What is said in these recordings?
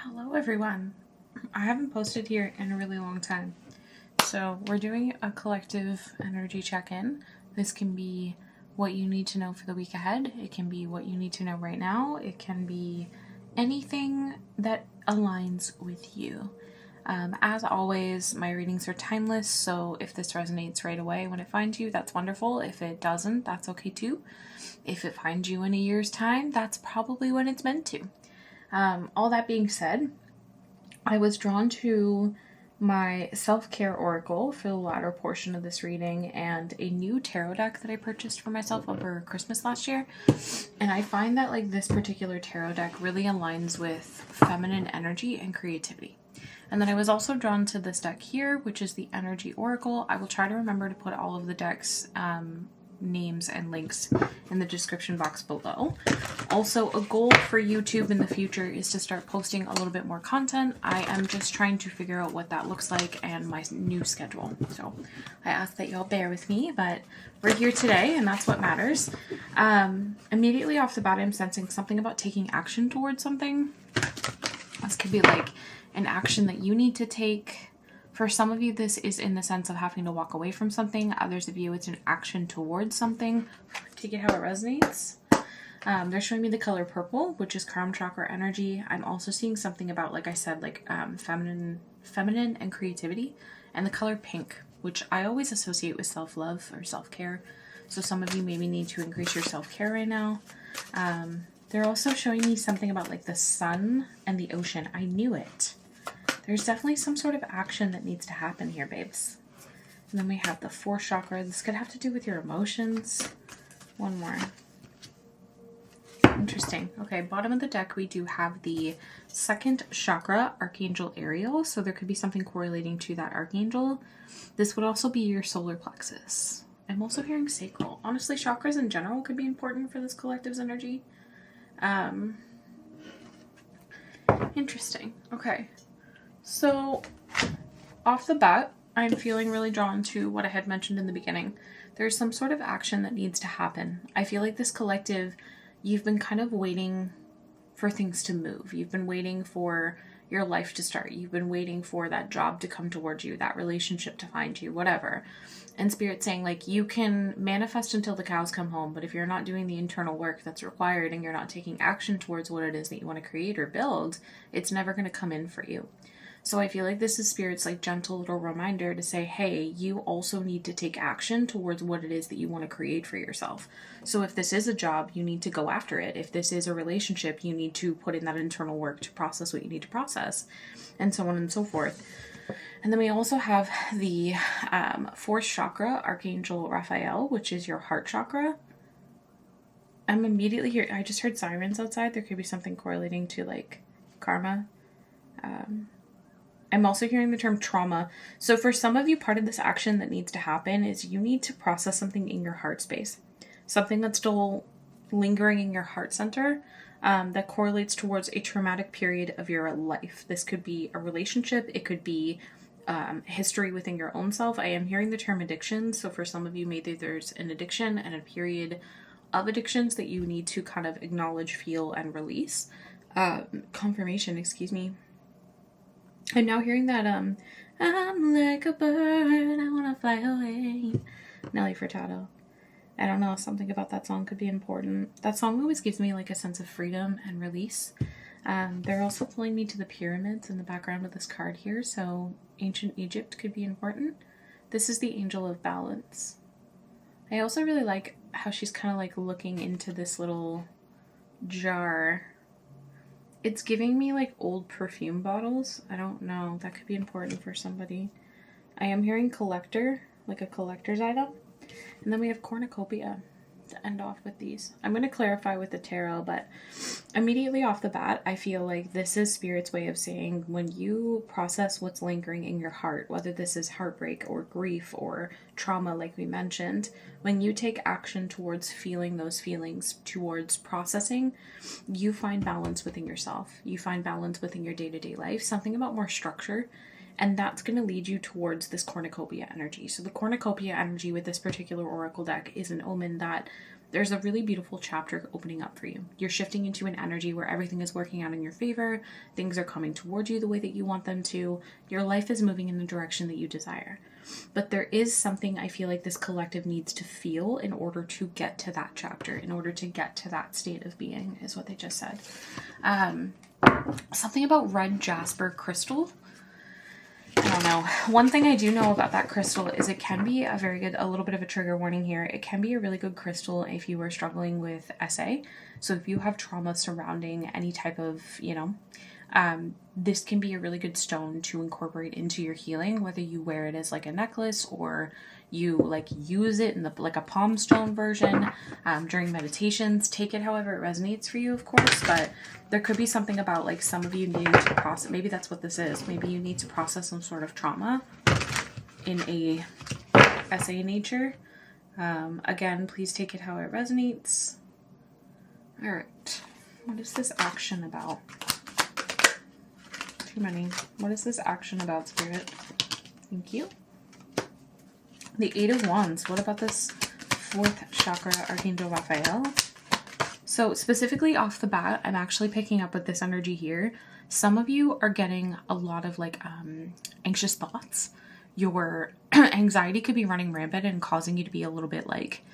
Hello everyone. I haven't posted here in a really long time. So we're doing a collective energy check-in. This can be what you need to know for the week ahead. It can be what you need to know right now. It can be anything that aligns with you. As always, my readings are timeless, so if this resonates right away when it finds you, that's wonderful. If it doesn't, that's okay too. If it finds you in a year's time, that's probably when it's meant to. All that being said, I was drawn to my self-care oracle for the latter portion of this reading and a new tarot deck that I purchased for myself over Christmas last year. And I find that this particular tarot deck really aligns with feminine energy and creativity. And then I was also drawn to this deck here, which is the Energy Oracle. I will try to remember to put all of the decks names and links in the description box below. Also, a goal for YouTube in the future is to start posting a little bit more content. I am just trying to figure out what that looks like and my new schedule. So I ask that y'all bear with me, but we're here today and that's what matters. Immediately off the bat, I'm sensing something about taking action towards something. This could be an action that you need to take. For some of you, this is in the sense of having to walk away from something. Others of you, it's an action towards something. Take it how it resonates. They're showing me the color purple, which is crown chakra energy. I'm also seeing something about, like I said, feminine and creativity. And the color pink, which I always associate with self-love or self-care. So some of you maybe need to increase your self-care right now. They're also showing me something about the sun and the ocean. I knew it. There's definitely some sort of action that needs to happen here, babes. And then we have the fourth chakra. This could have to do with your emotions. One more. Interesting. Okay, bottom of the deck, we do have the second chakra, Archangel Ariel. So there could be something correlating to that archangel. This would also be your solar plexus. I'm also hearing sacral. Honestly, chakras in general could be important for this collective's energy. Interesting. Okay. So, off the bat, I'm feeling really drawn to what I had mentioned in the beginning. There's some sort of action that needs to happen. I feel like this collective, you've been kind of waiting for things to move. You've been waiting for your life to start. You've been waiting for that job to come towards you, that relationship to find you, whatever. And Spirit's saying, you can manifest until the cows come home, but if you're not doing the internal work that's required and you're not taking action towards what it is that you want to create or build, it's never going to come in for you. So I feel like this is Spirit's gentle little reminder to say, hey, you also need to take action towards what it is that you want to create for yourself. So if this is a job, you need to go after it. If this is a relationship, you need to put in that internal work to process what you need to process, and so on and so forth. And then we also have the fourth chakra, Archangel Raphael, which is your heart chakra. I'm immediately here. I just heard sirens outside. There could be something correlating to karma. I'm also hearing the term trauma. So for some of you, part of this action that needs to happen is you need to process something in your heart space. Something that's still lingering in your heart center that correlates towards a traumatic period of your life. This could be a relationship. It could be history within your own self. I am hearing the term addiction. So for some of you, maybe there's an addiction and a period of addictions that you need to kind of acknowledge, feel, and release. Confirmation, excuse me. I'm now hearing that, I'm like a bird, I want to fly away. Nelly Furtado. I don't know, something about that song could be important. That song always gives me a sense of freedom and release. They're also pulling me to the pyramids in the background of this card here, so ancient Egypt could be important. This is the Angel of Balance. I also really like how she's kind of looking into this little jar. It's giving me old perfume bottles. I don't know. That could be important for somebody. I am hearing collector, a collector's item. And then we have cornucopia to end off with these. I'm going to clarify with the tarot, but immediately off the bat, I feel like this is Spirit's way of saying when you process what's lingering in your heart, whether this is heartbreak or grief or trauma, like we mentioned, when you take action towards feeling those feelings, towards processing, you find balance within yourself. You find balance within your day-to-day life. Something about more structure And that's going to lead you towards this cornucopia energy. So the cornucopia energy with this particular oracle deck is an omen that there's a really beautiful chapter opening up for you. You're shifting into an energy where everything is working out in your favor. Things are coming towards you the way that you want them to. Your life is moving in the direction that you desire. But there is something I feel like this collective needs to feel in order to get to that chapter, in order to get to that state of being, is what they just said. Something about red jasper crystal. I don't know. One thing I do know about that crystal is it can be a little bit of a trigger warning here. It can be a really good crystal if you are struggling with SA. So if you have trauma surrounding any type of, this can be a really good stone to incorporate into your healing, whether you wear it as like a necklace or you like use it in the like a palm stone version during meditations. Take it however it resonates for you, of course, but there could be something about like some of you needing to process. Maybe that's what this is. Maybe you need to process some sort of trauma in a SA nature. Again, please take it how it resonates. All right. What is this action about? Too many. What is this action about, Spirit? Thank you. The Eight of Wands. What about this fourth chakra, Archangel Raphael? So specifically off the bat, I'm actually picking up with this energy here. Some of you are getting a lot of like anxious thoughts. Your anxiety could be running rampant and causing you to be a little bit like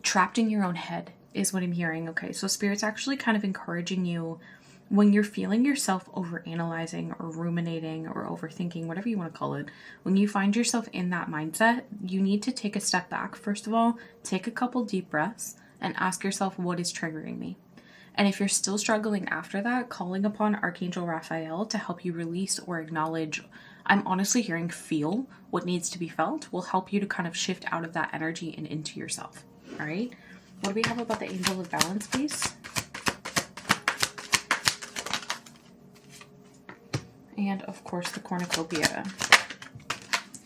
trapped in your own head is what I'm hearing. Okay, so Spirit's actually kind of encouraging you when you're feeling yourself overanalyzing or ruminating or overthinking, whatever you want to call it. When you find yourself in that mindset, you need to take a step back. First of all, take a couple deep breaths and ask yourself, what is triggering me? And if you're still struggling after that, calling upon Archangel Raphael to help you release or acknowledge, I'm honestly hearing feel what needs to be felt, will help you to kind of shift out of that energy and into yourself. All right. What do we have about the Angel of Balance, please? And of course the cornucopia.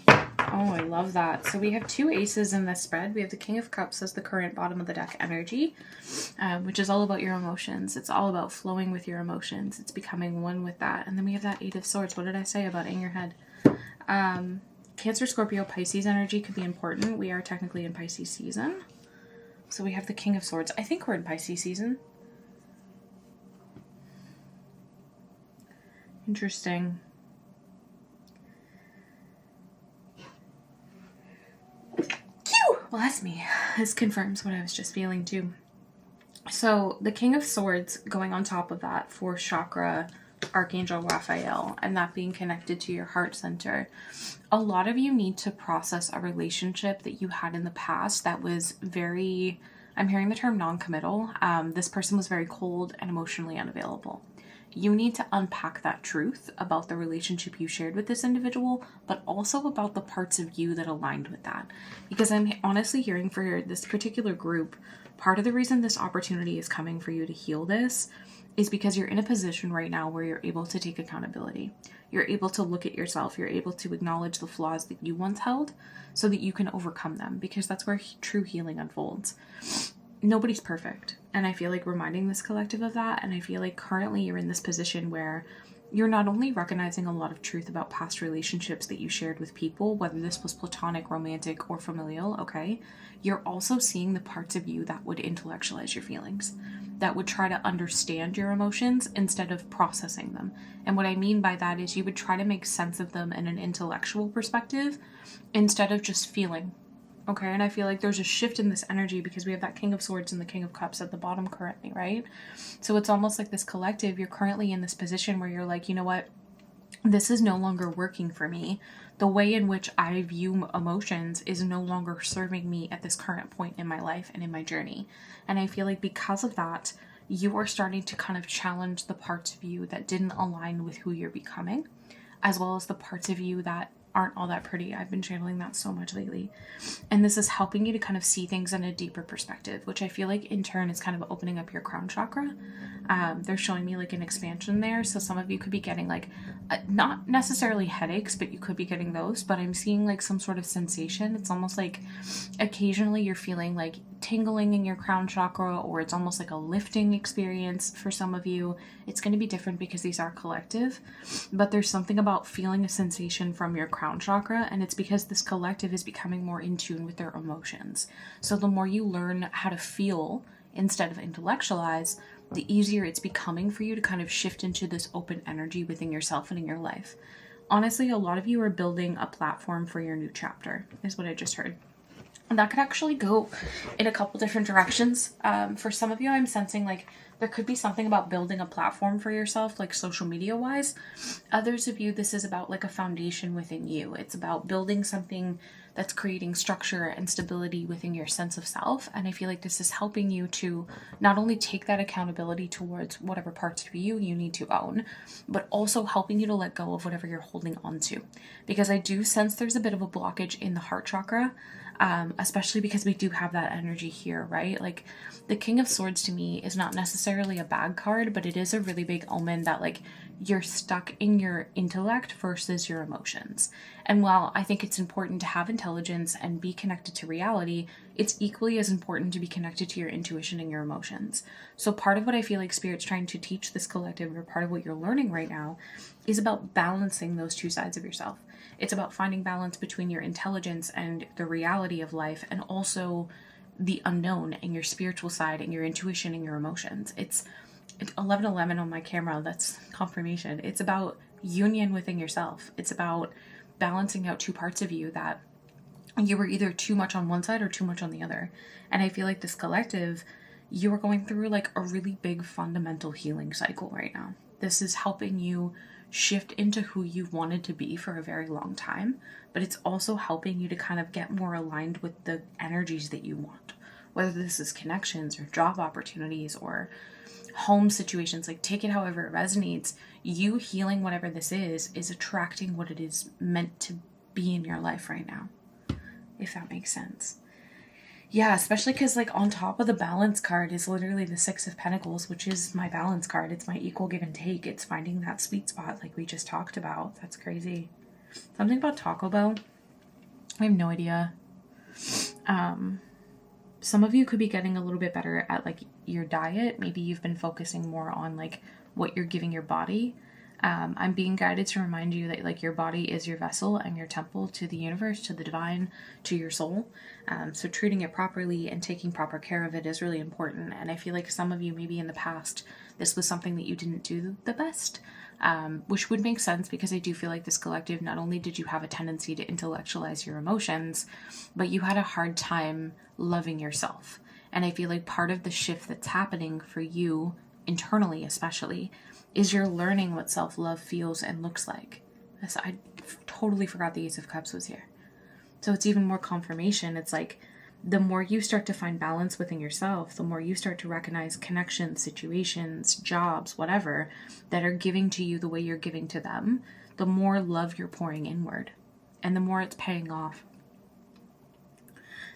Oh, I love that. So we have two aces in this spread. We have the King of Cups as the current bottom of the deck energy, which is all about your emotions. It's all about flowing with your emotions. It's becoming one with that. And then we have that Eight of Swords. What did I say about in your head? Cancer, Scorpio, Pisces energy could be important. We are technically in Pisces season. So we have the King of Swords. I think we're in Pisces season. Interesting. Well, that's me. This confirms what I was just feeling too. So the King of Swords going on top of that, fourth chakra, Archangel Raphael, and that being connected to your heart center. A lot of you need to process a relationship that you had in the past that was very, I'm hearing the term non-committal. This person was very cold and emotionally unavailable. You need to unpack that truth about the relationship you shared with this individual, but also about the parts of you that aligned with that. Because I'm honestly hearing for this particular group, part of the reason this opportunity is coming for you to heal this is because you're in a position right now where you're able to take accountability. You're able to look at yourself. You're able to acknowledge the flaws that you once held so that you can overcome them, because that's where true healing unfolds. Nobody's perfect. And I feel like reminding this collective of that. And I feel like currently you're in this position where you're not only recognizing a lot of truth about past relationships that you shared with people, whether this was platonic, romantic, or familial, okay? You're also seeing the parts of you that would intellectualize your feelings, that would try to understand your emotions instead of processing them. And what I mean by that is you would try to make sense of them in an intellectual perspective instead of just feeling. Okay, and I feel like there's a shift in this energy because we have that King of Swords and the King of Cups at the bottom currently, right? So it's almost like this collective, you're currently in this position where you're like, you know what? This is no longer working for me. The way in which I view emotions is no longer serving me at this current point in my life and in my journey. And I feel like because of that, you are starting to kind of challenge the parts of you that didn't align with who you're becoming, as well as the parts of you that aren't all that pretty. I've been channeling that so much lately. And this is helping you to kind of see things in a deeper perspective, which I feel like in turn is kind of opening up your crown chakra. They're showing me like an expansion there. So some of you could be getting like, not necessarily headaches, but you could be getting those. But I'm seeing like some sort of sensation. It's almost like occasionally you're feeling like tingling in your crown chakra, or it's almost like a lifting experience for some of you. It's going to be different because these are collective, but there's something about feeling a sensation from your crown chakra, and it's because this collective is becoming more in tune with their emotions. So the more you learn how to feel instead of intellectualize, the easier it's becoming for you to kind of shift into this open energy within yourself and in your life. Honestly, a lot of you are building a platform for your new chapter, is what I just heard. And that could actually go in a couple different directions. For some of you, I'm sensing like there could be something about building a platform for yourself, like social media wise. Others of you, this is about like a foundation within you. It's about building something that's creating structure and stability within your sense of self. And I feel like this is helping you to not only take that accountability towards whatever parts of you need to own, but also helping you to let go of whatever you're holding on to. Because I do sense there's a bit of a blockage in the heart chakra. Especially because we do have that energy here, right? Like the King of Swords to me is not necessarily a bad card, but it is a really big omen that like you're stuck in your intellect versus your emotions. And while I think it's important to have intelligence and be connected to reality, it's equally as important to be connected to your intuition and your emotions. So part of what I feel like Spirit's trying to teach this collective, or part of what you're learning right now, is about balancing those two sides of yourself. It's about finding balance between your intelligence and the reality of life, and also the unknown and your spiritual side and your intuition and your emotions. It's 11:11 on my camera. That's confirmation. It's about union within yourself. It's about balancing out two parts of you that you were either too much on one side or too much on the other. And I feel like this collective, you are going through like a really big fundamental healing cycle right now. This is helping you shift into who you've wanted to be for a very long time, but it's also helping you to kind of get more aligned with the energies that you want, whether this is connections or job opportunities or home situations. Like, take it however it resonates. You healing whatever this is attracting what it is meant to be in your life right now, if that makes sense. Yeah, especially because like on top of the balance card is literally the Six of Pentacles, which is my balance card. It's my equal give and take. It's finding that sweet spot like we just talked about. That's crazy. Something about Taco Bell. I have no idea. Some of you could be getting a little bit better at like your diet. Maybe you've been focusing more on like what you're giving your body. I'm being guided to remind you that like your body is your vessel and your temple to the universe, to the divine, to your soul. So treating it properly and taking proper care of it is really important. And I feel like some of you, maybe in the past, this was something that you didn't do the best, which would make sense because I do feel like this collective, not only did you have a tendency to intellectualize your emotions, but you had a hard time loving yourself. And I feel like part of the shift that's happening for you internally, especially, is you're learning what self-love feels and looks like. I totally forgot the Ace of Cups was here. So it's even more confirmation. It's like the more you start to find balance within yourself, the more you start to recognize connections, situations, jobs, whatever, that are giving to you the way you're giving to them, the more love you're pouring inward and the more it's paying off.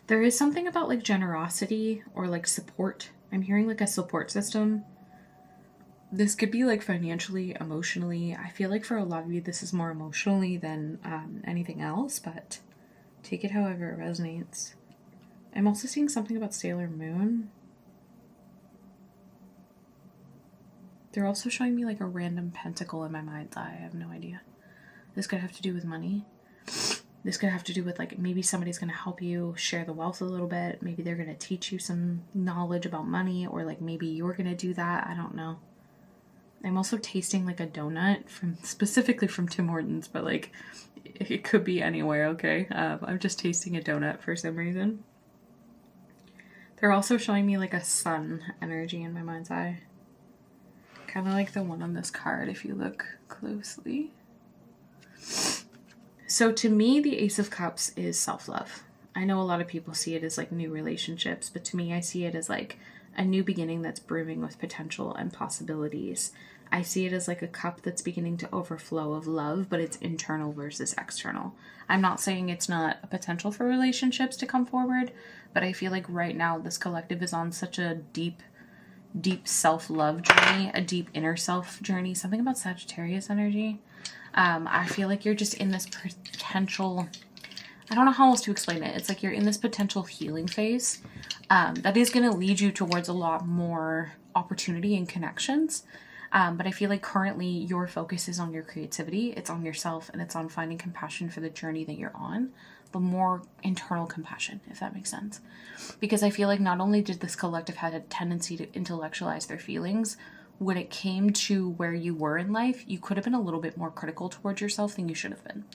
There is something about like generosity or like support. I'm hearing like a support system. This could be like financially, emotionally. I feel like for a lot of you, this is more emotionally than anything else, but take it however it resonates. I'm also seeing something about Sailor Moon. They're also showing me like a random pentacle in my mind's eye. I have no idea. This could have to do with money. This could have to do with like maybe somebody's going to help you share the wealth a little bit. Maybe they're going to teach you some knowledge about money, or like maybe you're going to do that. I don't know. I'm also tasting like a donut specifically from Tim Hortons, but like it could be anywhere, okay? I'm just tasting a donut for some reason. They're also showing me like a sun energy in my mind's eye. Kind of like the one on this card if you look closely. So to me, the Ace of Cups is self-love. I know a lot of people see it as like new relationships, but to me, I see it as like a new beginning that's brimming with potential and possibilities. I see it as like a cup that's beginning to overflow of love, but it's internal versus external. I'm not saying it's not a potential for relationships to come forward, but I feel like right now this collective is on such a deep self-love journey, a deep inner self journey, something about Sagittarius energy. I feel like you're just in this potential, I don't know how else to explain it. It's like you're in this potential healing phase that is going to lead you towards a lot more opportunity and connections. But I feel like currently your focus is on your creativity, it's on yourself, and it's on finding compassion for the journey that you're on, but more internal compassion, if that makes sense. Because I feel like not only did this collective have a tendency to intellectualize their feelings, when it came to where you were in life, you could have been a little bit more critical towards yourself than you should have been.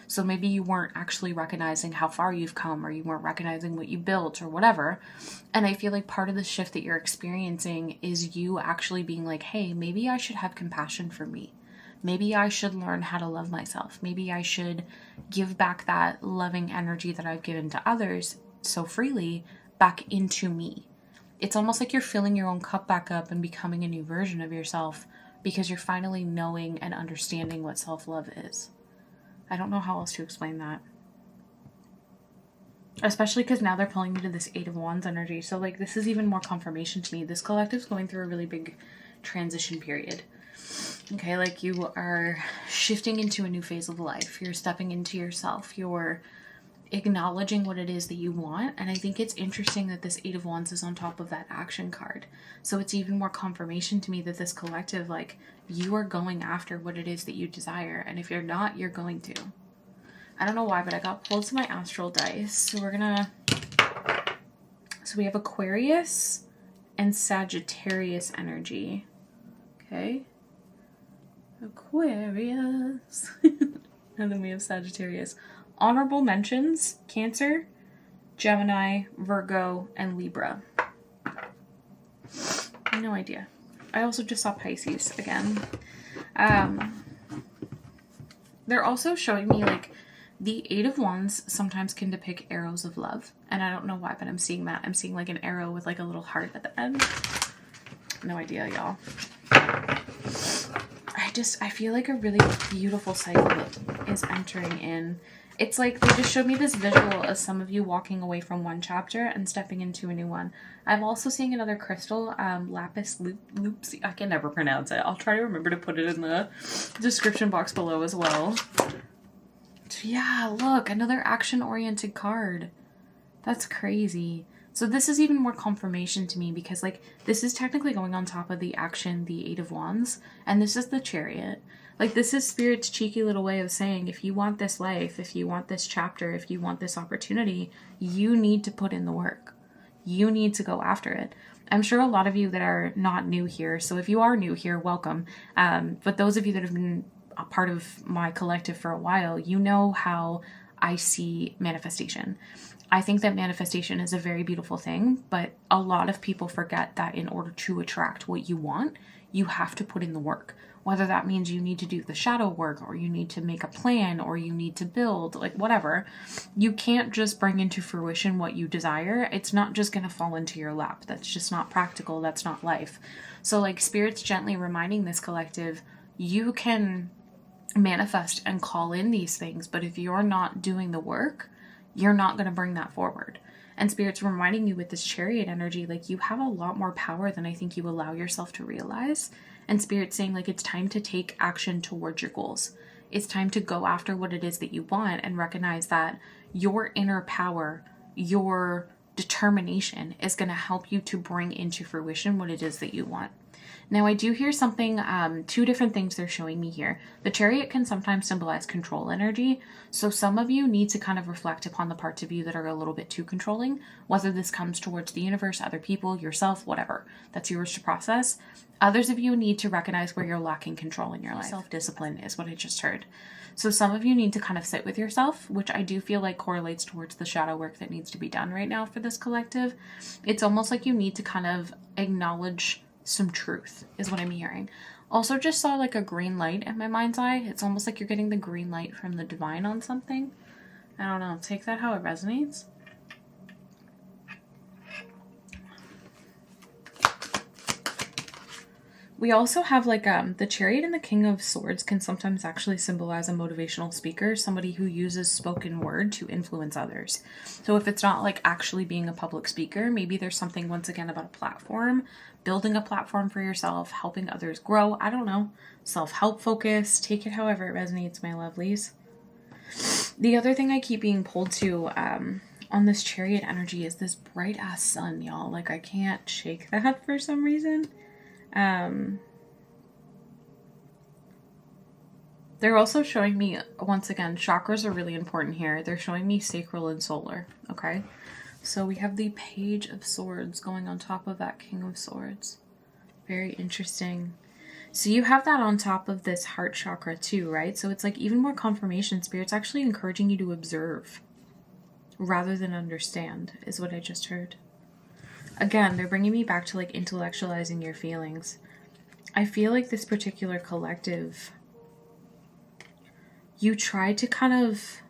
So maybe you weren't actually recognizing how far you've come, or you weren't recognizing what you built or whatever. And I feel like part of the shift that you're experiencing is you actually being like, hey, maybe I should have compassion for me. Maybe I should learn how to love myself. Maybe I should give back that loving energy that I've given to others so freely back into me. It's almost like you're filling your own cup back up and becoming a new version of yourself because you're finally knowing and understanding what self-love is. I don't know how else to explain that. Especially because now they're pulling me to this 8 of Wands energy. So like this is even more confirmation to me. This collective's going through a really big transition period. Okay, like you are shifting into a new phase of life. You're stepping into yourself. You're acknowledging what it is that you want. And I think it's interesting that this 8 of Wands is on top of that action card. So it's even more confirmation to me that this collective, like, you are going after what it is that you desire. And if you're not, you're going to. I don't know why, but I got pulled to my astral dice. So so we have Aquarius and Sagittarius energy. Okay. Aquarius. And then we have Sagittarius. Honorable mentions: Cancer, Gemini, Virgo, and Libra. No idea. I also just saw Pisces again. They're also showing me like the 8 of Wands sometimes can depict arrows of love. And I don't know why, but I'm seeing that. I'm seeing like an arrow with like a little heart at the end. No idea, y'all. I feel like a really beautiful cycle is entering in. It's like they just showed me this visual of some of you walking away from one chapter and stepping into a new one. I'm also seeing another crystal, lapis loops. I can never pronounce it. I'll try to remember to put it in the description box below as well. Yeah, look, another action-oriented card. That's crazy. So this is even more confirmation to me because like this is technically going on top of the action, the 8 of Wands, and this is the Chariot. Like this is Spirit's cheeky little way of saying, if you want this life, if you want this chapter, if you want this opportunity, you need to put in the work. You need to go after it. I'm sure a lot of you that are not new here, so if you are new here, welcome. But those of you that have been a part of my collective for a while, you know how I see manifestation. I think that manifestation is a very beautiful thing, but a lot of people forget that in order to attract what you want, you have to put in the work. Whether that means you need to do the shadow work, or you need to make a plan, or you need to build, like whatever. You can't just bring into fruition what you desire. It's not just going to fall into your lap. That's just not practical. That's not life. So like Spirit's gently reminding this collective, you can manifest and call in these things, but if you're not doing the work, you're not going to bring that forward. And Spirit's reminding you with this Chariot energy, like you have a lot more power than I think you allow yourself to realize. And Spirit's saying like it's time to take action towards your goals. It's time to go after what it is that you want and recognize that your inner power, your determination is going to help you to bring into fruition what it is that you want. Now, I do hear something, 2 different things they're showing me here. The Chariot can sometimes symbolize control energy. So some of you need to kind of reflect upon the parts of you that are a little bit too controlling, whether this comes towards the universe, other people, yourself, whatever. That's yours to process. Others of you need to recognize where you're lacking control in your life. Self-discipline is what I just heard. So some of you need to kind of sit with yourself, which I do feel like correlates towards the shadow work that needs to be done right now for this collective. It's almost like you need to kind of acknowledge some truth is what I'm hearing. Also just saw like a green light in my mind's eye. It's almost like you're getting the green light from the divine on something. I don't know. Take that how it resonates. We also have like the Chariot and the King of Swords can sometimes actually symbolize a motivational speaker, somebody who uses spoken word to influence others. So if it's not like actually being a public speaker, maybe there's something once again about a platform, building a platform for yourself, helping others grow. I don't know. Self-help focus. Take it however it resonates, my lovelies. The other thing I keep being pulled to on this Chariot energy is this bright ass sun, y'all. Like, I can't shake that for some reason. They're also showing me, once again, chakras are really important here. They're showing me sacral and solar, okay? So we have the Page of Swords going on top of that King of Swords. Very interesting. So you have that on top of this heart chakra too, right? So it's like even more confirmation. Spirit's actually encouraging you to observe rather than understand, is what I just heard. Again, they're bringing me back to like intellectualizing your feelings. I feel like this particular collective, you try to fixate.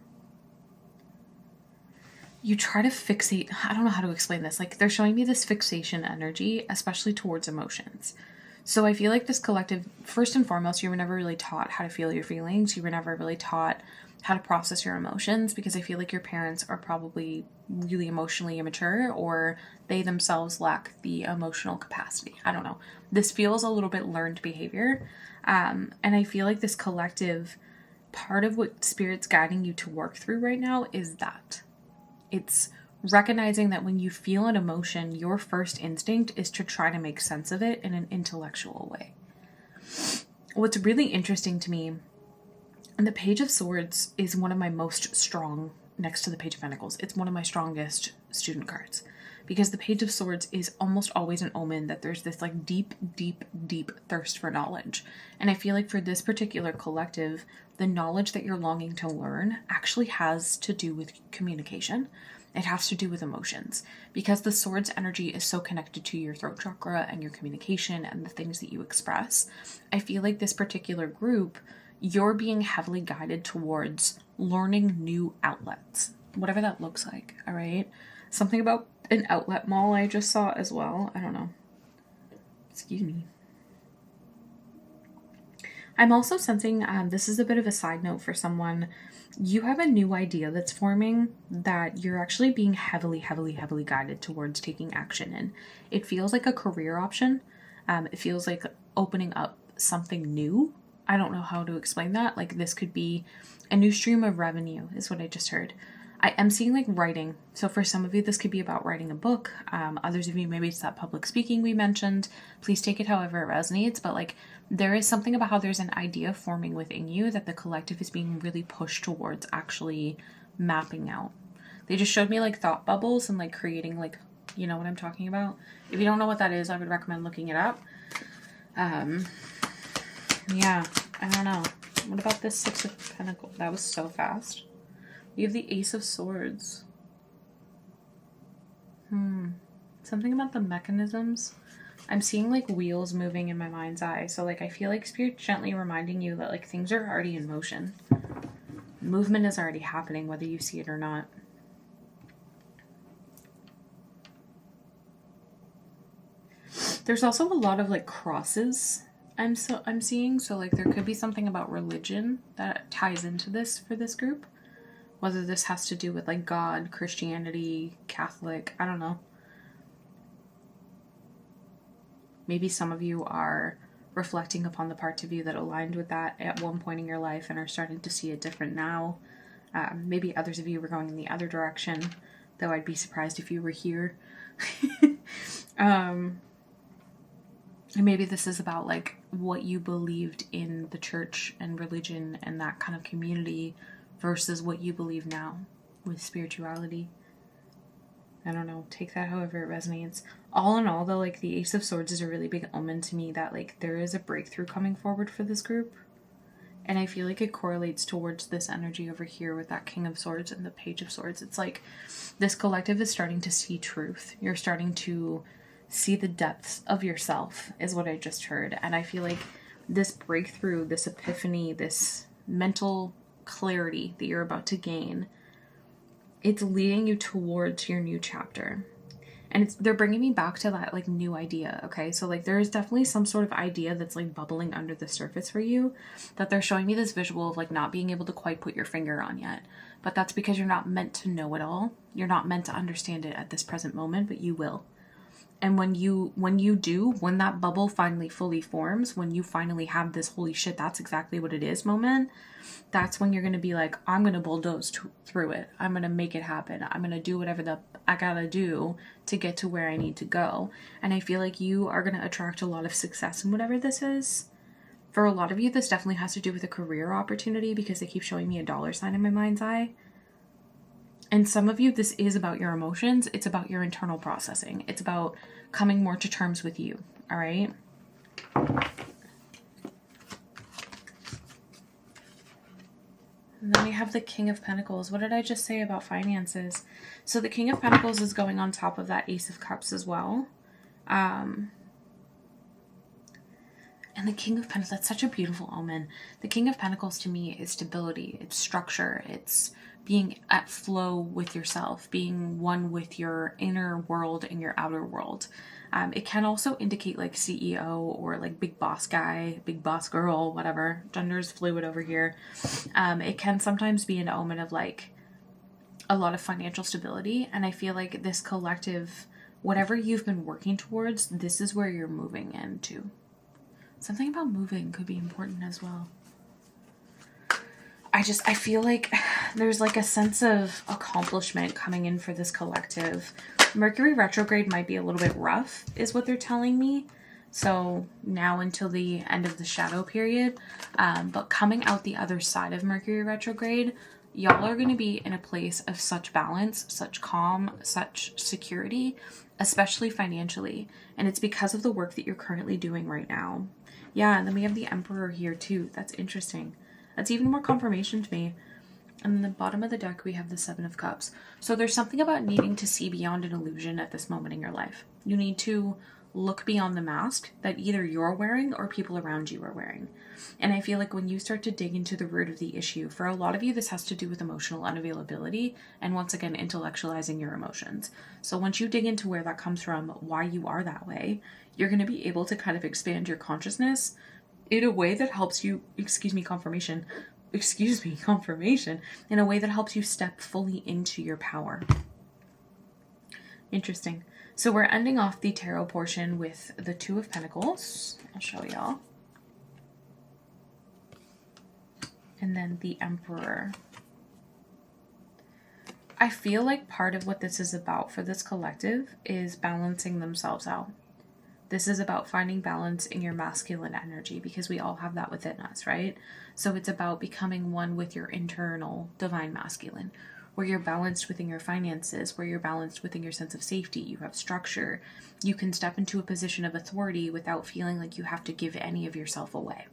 I don't know how to explain this. Like, they're showing me this fixation energy, especially towards emotions. So I feel like this collective, first and foremost, you were never really taught how to feel your feelings. You were never really taught how to process your emotions, because I feel like your parents are probably really emotionally immature, or they themselves lack the emotional capacity. I don't know. This feels a little bit learned behavior. And I feel like this collective, part of what Spirit's guiding you to work through right now is that. It's recognizing that when you feel an emotion, your first instinct is to try to make sense of it in an intellectual way. What's really interesting to me, and the Page of Swords is one of my most strong, next to the Page of Pentacles, it's one of my strongest student cards. Because the Page of Swords is almost always an omen that there's this like deep, deep, deep thirst for knowledge. And I feel like for this particular collective, the knowledge that you're longing to learn actually has to do with communication. It has to do with emotions, because the Swords energy is so connected to your throat chakra and your communication and the things that you express. I feel like this particular group, you're being heavily guided towards learning new outlets, whatever that looks like. All right. Something about an outlet mall I just saw as well. I don't know. Excuse me. I'm also sensing, this is a bit of a side note for someone. You have a new idea that's forming that you're actually being heavily, heavily, heavily guided towards taking action in. It feels like a career option. It feels like opening up something new. I don't know how to explain that. Like, this could be a new stream of revenue is what I just heard. I am seeing like writing. So for some of you, this could be about writing a book. Others of you, maybe it's that public speaking we mentioned. Please take it however it resonates. But like, there is something about how there's an idea forming within you that the collective is being really pushed towards actually mapping out. They just showed me like thought bubbles and like creating like, you know what I'm talking about? If you don't know what that is, I would recommend looking it up. Yeah, I don't know. What about this Six of Pentacles? That was so fast. You have the Ace of Swords. Something about the mechanisms. I'm seeing like wheels moving in my mind's eye. So like, I feel like Spirit's gently reminding you that like things are already in motion. Movement is already happening, whether you see it or not. There's also a lot of like crosses I'm seeing. So like, there could be something about religion that ties into this for this group. Whether this has to do with like God, Christianity, Catholic, I don't know. Maybe some of you are reflecting upon the parts of you that aligned with that at one point in your life and are starting to see it different now. Maybe others of you were going in the other direction, though I'd be surprised if you were here. And maybe this is about like what you believed in the church and religion and that kind of community versus what you believe now with spirituality. I don't know. Take that however it resonates. All in all, though, like the Ace of Swords is a really big omen to me that like there is a breakthrough coming forward for this group. And I feel like it correlates towards this energy over here with that King of Swords and the Page of Swords. It's like this collective is starting to see truth. You're starting to see the depths of yourself is what I just heard. And I feel like this breakthrough, this epiphany, this mental clarity that you're about to gain, it's leading you towards your new chapter. And they're bringing me back to that like new idea. Okay, so like there is definitely some sort of idea that's like bubbling under the surface for you, that they're showing me this visual of like not being able to quite put your finger on yet. But that's because you're not meant to know it all. You're not meant to understand it at this present moment, but you will. And when that bubble finally fully forms, when you finally have this holy shit, that's exactly what it is moment, that's when you're going to be like, I'm going to bulldoze through it. I'm going to make it happen. I'm going to do whatever I got to do to get to where I need to go. And I feel like you are going to attract a lot of success in whatever this is. For a lot of you, this definitely has to do with a career opportunity because they keep showing me a dollar sign in my mind's eye. And some of you, this is about your emotions. It's about your internal processing. It's about coming more to terms with you. All right. And then we have the King of Pentacles. What did I just say about finances? So the King of Pentacles is going on top of that Ace of Cups as well. And the King of Pentacles, that's such a beautiful omen. The King of Pentacles to me is stability. It's structure. It's being at flow with yourself, being one with your inner world and your outer world. It can also indicate like CEO or like big boss guy, big boss girl, whatever. Gender is fluid over here. It can sometimes be an omen of like a lot of financial stability. And I feel like this collective, whatever you've been working towards, this is where you're moving into. Something about moving could be important as well. I feel like there's like a sense of accomplishment coming in for this collective. Mercury retrograde might be a little bit rough, is what they're telling me. So now until the end of the shadow period. But coming out the other side of Mercury retrograde, y'all are going to be in a place of such balance, such calm, such security, especially financially. And it's because of the work that you're currently doing right now. Yeah, and then we have the Emperor here too. That's interesting. That's even more confirmation to me. And then the bottom of the deck, we have the Seven of Cups. So there's something about needing to see beyond an illusion at this moment in your life. You need to look beyond the mask that either you're wearing or people around you are wearing. And I feel like when you start to dig into the root of the issue, for a lot of you, this has to do with emotional unavailability and once again, intellectualizing your emotions. So once you dig into where that comes from, why you are that way, you're going to be able to kind of expand your consciousness in a way that helps you, confirmation, in a way that helps you step fully into your power. Interesting. So we're ending off the tarot portion with the Two of Pentacles. I'll show y'all. And then the Emperor. I feel like part of what this is about for this collective is balancing themselves out. This is about finding balance in your masculine energy because we all have that within us, right? So it's about becoming one with your internal divine masculine, where you're balanced within your finances, where you're balanced within your sense of safety, you have structure, you can step into a position of authority without feeling like you have to give any of yourself away.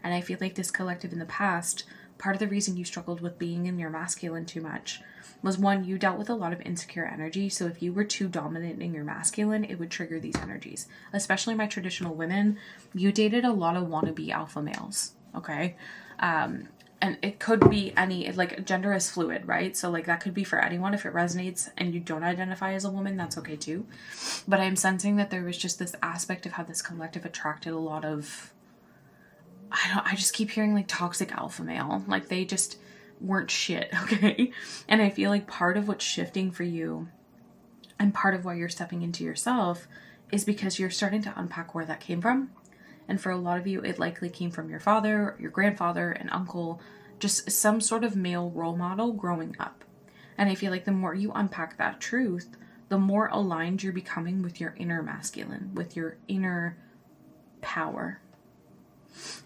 And I feel like this collective in the past, part of the reason you struggled with being in your masculine too much was, one, you dealt with a lot of insecure energy. So if you were too dominant in your masculine, it would trigger these energies. Especially my traditional women, you dated a lot of wannabe alpha males, okay? And it could be any, like, gender is fluid, right? So like that could be for anyone. If it resonates and you don't identify as a woman, that's okay too. But I'm sensing that there was just this aspect of how this collective attracted a lot of, I just keep hearing like toxic alpha male. Like they just weren't shit, okay? And I feel like part of what's shifting for you and part of why you're stepping into yourself is because you're starting to unpack where that came from. And for a lot of you, it likely came from your father, your grandfather, an uncle, just some sort of male role model growing up. And I feel like the more you unpack that truth, the more aligned you're becoming with your inner masculine, with your inner power.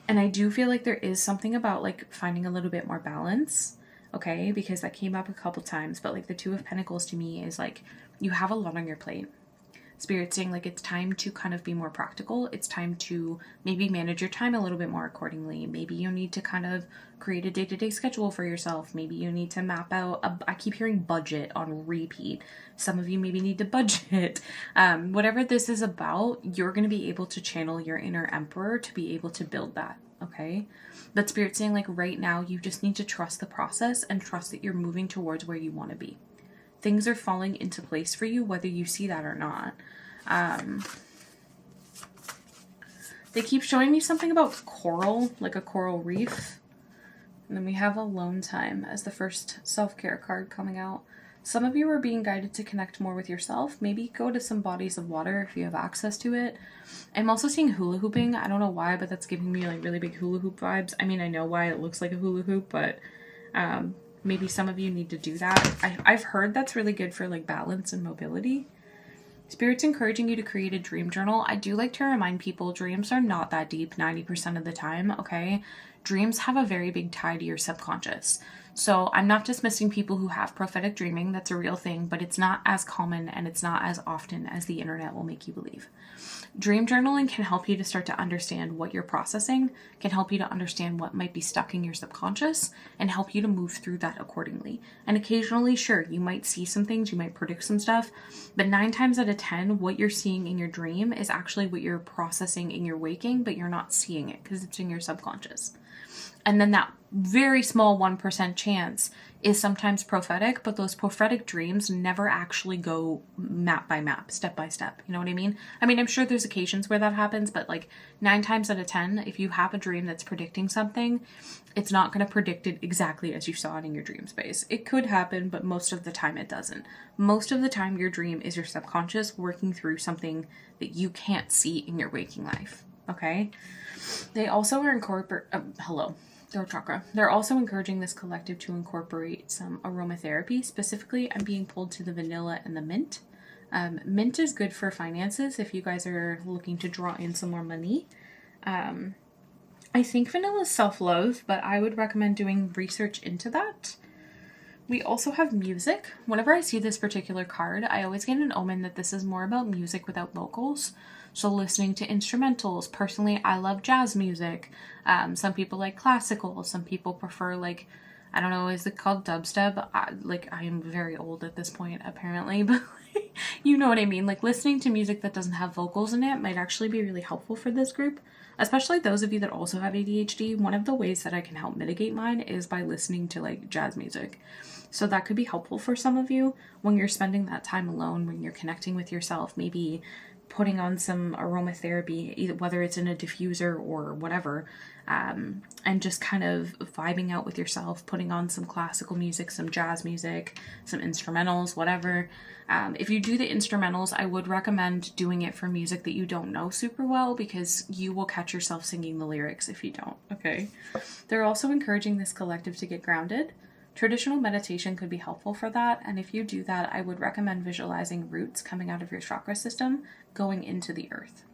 And I do feel like there is something about like finding a little bit more balance, okay? Because that came up a couple times, but like the Two of Pentacles to me is like, you have a lot on your plate. Spirit saying like it's time to kind of be more practical. It's time to maybe manage your time a little bit more accordingly. Maybe you need to kind of create a day-to-day schedule for yourself. Maybe you need to map out I keep hearing budget on repeat. Some of you maybe need to budget. Whatever this is about, you're going to be able to channel your inner emperor to be able to build that, okay? But Spirit saying like right now, you just need to trust the process and trust that you're moving towards where you want to be. Things are falling into place for you, whether you see that or not. They keep showing me something about coral, like a coral reef. And then we have alone time as the first self-care card coming out. Some of you are being guided to connect more with yourself. Maybe go to some bodies of water if you have access to it. I'm also seeing hula hooping. I don't know why, but that's giving me like really big hula hoop vibes. I mean, I know why it looks like a hula hoop, but maybe some of you need to do that. I've heard that's really good for like balance and mobility. Spirit's encouraging you to create a dream journal. I do like to remind people dreams are not that deep 90% of the time, okay? Dreams have a very big tie to your subconscious. So I'm not dismissing people who have prophetic dreaming. That's a real thing, but it's not as common and it's not as often as the internet will make you believe. Dream journaling can help you to start to understand what you're processing, can help you to understand what might be stuck in your subconscious, and help you to move through that accordingly. And occasionally, sure, you might see some things, you might predict some stuff, but 9 times out of 10, what you're seeing in your dream is actually what you're processing in your waking, but you're not seeing it because it's in your subconscious. And then that very small 1% chance is sometimes prophetic, but those prophetic dreams never actually go map by map, step by step. You know what I mean? I mean, I'm sure there's occasions where that happens, but like 9 times out of 10, if you have a dream that's predicting something, it's not going to predict it exactly as you saw it in your dream space. It could happen, but most of the time it doesn't. Most of the time your dream is your subconscious working through something that you can't see in your waking life. Okay? They also are throat chakra. They're also encouraging this collective to incorporate some aromatherapy. Specifically, I'm being pulled to the vanilla and the mint. Mint is good for finances if you guys are looking to draw in some more money. I think vanilla is self-love, but I would recommend doing research into that. We also have music. Whenever I see this particular card, I always get an omen that this is more about music without vocals. So listening to instrumentals. Personally, I love jazz music. Some people like classical. Some people prefer like, I don't know, is it called dubstep? I am very old at this point, apparently, but you know what I mean? Like listening to music that doesn't have vocals in it might actually be really helpful for this group. Especially those of you that also have ADHD. One of the ways that I can help mitigate mine is by listening to like jazz music. So that could be helpful for some of you when you're spending that time alone, when you're connecting with yourself, maybe putting on some aromatherapy, either whether it's in a diffuser or whatever, and just kind of vibing out with yourself, putting on some classical music, some jazz music, some instrumentals, whatever. If you do the instrumentals, I would recommend doing it for music that you don't know super well because you will catch yourself singing the lyrics if you don't, okay? They're also encouraging this collective to get grounded. Traditional meditation could be helpful for that, and if you do that, I would recommend visualizing roots coming out of your chakra system going into the earth.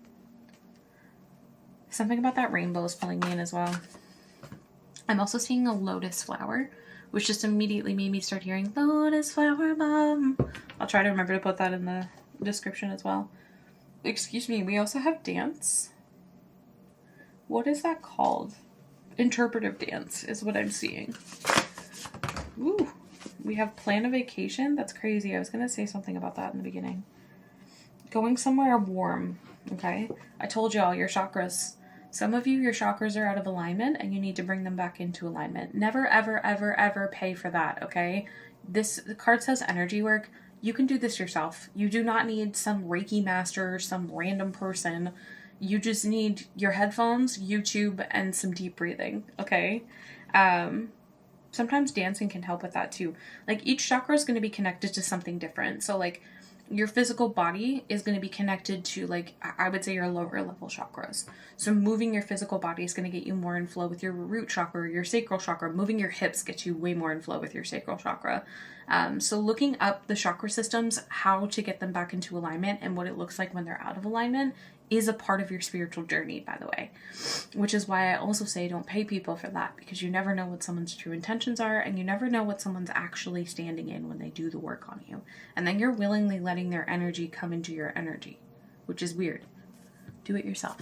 Something about that rainbow is pulling me in as well. I'm also seeing a lotus flower, which just immediately made me start hearing lotus flower mom. I'll try to remember to put that in the description as well. Excuse me, we also have dance. What is that called? Interpretive dance is what I'm seeing. Ooh, we have plan a vacation. That's crazy. I was going to say something about that in the beginning. Going somewhere warm, okay? I told y'all, your chakras. Some of you, your chakras are out of alignment and you need to bring them back into alignment. Never, ever, ever, ever pay for that, okay? The card says energy work. You can do this yourself. You do not need some Reiki master, some random person. You just need your headphones, YouTube, and some deep breathing, okay? Sometimes dancing can help with that too. Like each chakra is going to be connected to something different. So like your physical body is going to be connected to like, I would say your lower level chakras. So moving your physical body is going to get you more in flow with your root chakra, your sacral chakra. Moving your hips gets you way more in flow with your sacral chakra. So looking up the chakra systems, how to get them back into alignment and what it looks like when they're out of alignment is a part of your spiritual journey, by the way, which is why I also say don't pay people for that, because you never know what someone's true intentions are and you never know what someone's actually standing in when they do the work on you. And then you're willingly letting their energy come into your energy, which is weird. Do it yourself.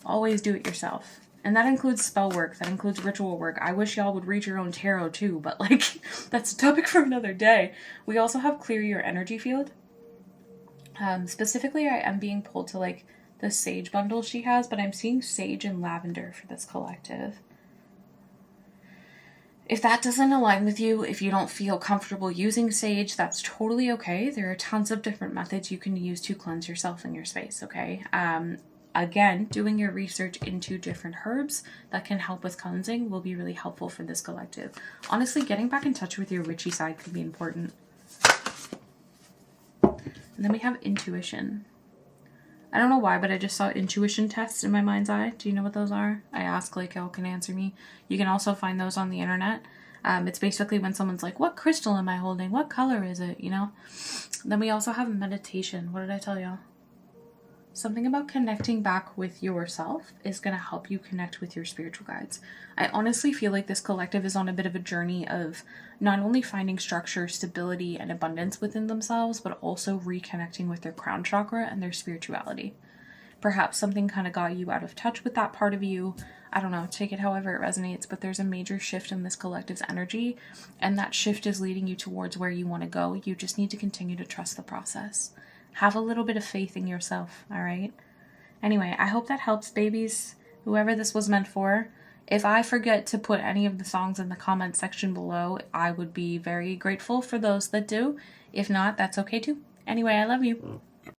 Always do it yourself. And that includes spell work. That includes ritual work. I wish y'all would read your own tarot too, but like that's a topic for another day. We also have clear your energy field. Specifically, I am being pulled to like the sage bundle she has, but I'm seeing sage and lavender for this collective. If that doesn't align with you, if you don't feel comfortable using sage, that's totally okay. There are tons of different methods you can use to cleanse yourself in your space, okay? Again, doing your research into different herbs that can help with cleansing will be really helpful for this collective. Honestly, getting back in touch with your witchy side could be important. And then we have intuition. I don't know why, but I just saw intuition tests in my mind's eye. Do you know what those are? I ask, like, how can answer me. You can also find those on the internet. It's basically when someone's like, what crystal am I holding? What color is it? You know? Then we also have meditation. What did I tell y'all? Something about connecting back with yourself is going to help you connect with your spiritual guides. I honestly feel like this collective is on a bit of a journey of not only finding structure, stability, and abundance within themselves, but also reconnecting with their crown chakra and their spirituality. Perhaps something kind of got you out of touch with that part of you. I don't know, take it however it resonates, but there's a major shift in this collective's energy, and that shift is leading you towards where you want to go. You just need to continue to trust the process. Have a little bit of faith in yourself, all right? Anyway, I hope that helps, babies. Whoever this was meant for. If I forget to put any of the songs in the comment section below, I would be very grateful for those that do. If not, that's okay too. Anyway, I love you.